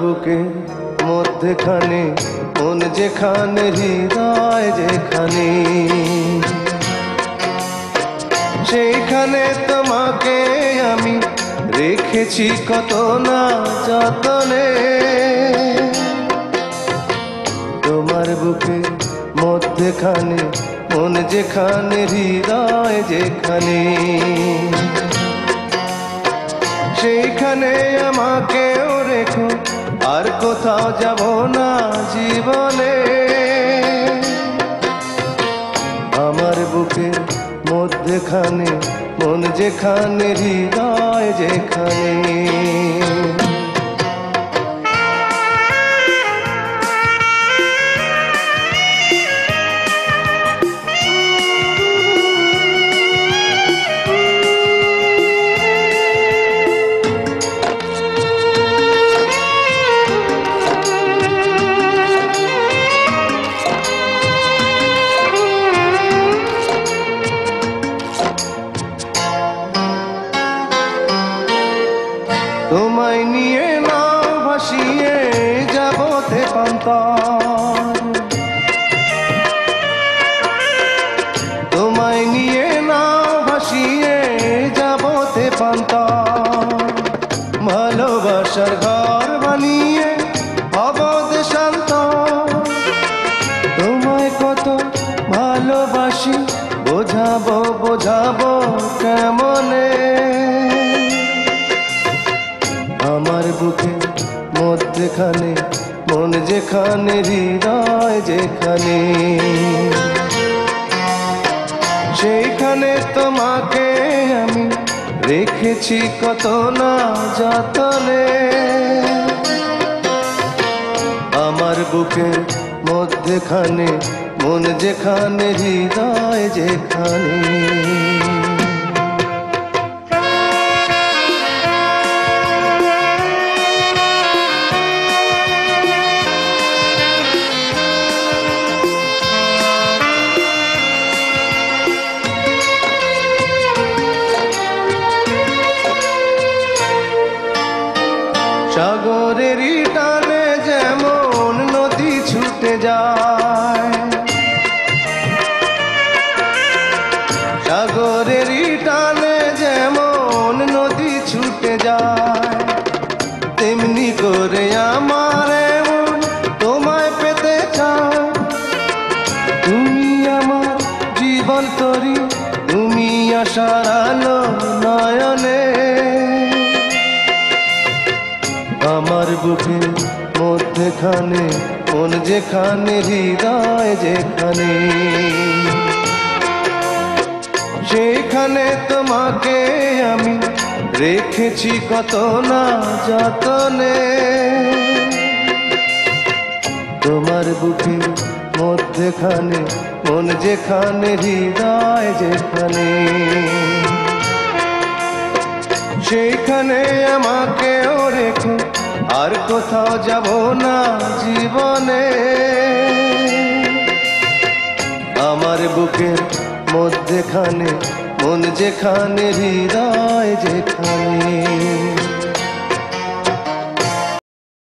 বুকের মধ্যেখানে মন যেখানে হৃদয় যেখানে, সেইখানে তোমাকে আমি রেখেছি কত না যতনে। তোমার বুকের মধ্যেখানে মন যেখানে হৃদয় যেখানে, সেইখানে আমাকেও রেখো, আর কোথাও যাব না জীবনে। আমার বুকের মধ্যেখানে মন যেখানে হৃদয় যেখানে। তোমায় নিয়ে নাও ভাসিয়ে যাব তেপান্তর, তোমায় নিয়ে নাও ভাসিয়ে যাব তেপান্তর। ভালোবাসার ঘর বানিয়ে হব দেশান্তর, তোমায় কত ভালোবাসি বোঝাবো বোঝাবো কেমনে। আমার বুকের মধ্যেখানে মন যেখানে হৃদয় যেখানে, সেইখানে তোমাকে আমি রেখেছি কত না যতনে। আমার বুকের মধ্যেখানে মন যেখানে হৃদয় যেখানে। সাগরেরই টানে যেমন নদী ছুটে যায়, সাগরেরই টানে যেমন নদী ছুটে যায়, তেমনি করে আমার মন তোমায় পেতে চায়। তুমি আমার জীবন তরি, তুমি আশার আলো নয়নে। আমার বুকের মধ্যেখানে মন যেখানে হৃদয় যেখানে, সেইখানে তোমাকে আমি রেখেছি কত না যতনে। তোমার বুকের মধ্যেখানে মন যেখানে হৃদয় যেখানে, সেইখানে আমাকেও রেখো, আর কোথাও যাব না জীবনে। আমার বুকের মধ্যেখানে মন যেখানে হৃদয় যেখানে।